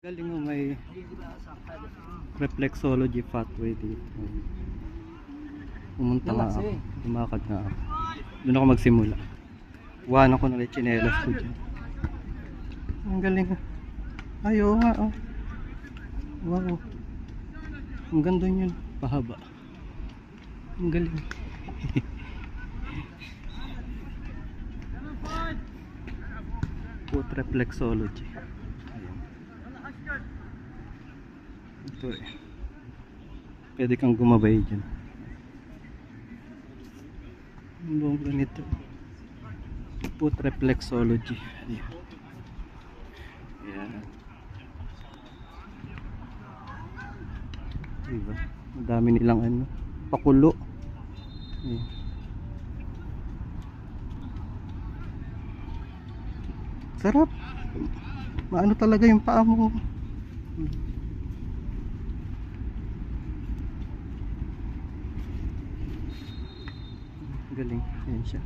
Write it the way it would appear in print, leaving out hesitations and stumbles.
Galing mo, may reflexology pathway dito. Pumunta nga ako. Lumakad nga ako. Doon ako magsimula. Iwanan ko na rin chinelas ko dyan. Ang galing. Ay, oo nga. Oh. Wow. Ang ganda yun. Pahaba. Ang galing. Foot reflexology. Ayan. Ito eh. Pwede kang gumabay dyan. Ang buong ganito. Foot reflexology. Ayan. Ayan. Diba? Ang dami nilang ano, pakulo. Ayan. Sarap. Maano talaga yung paa mo. Galing. Ayan siya.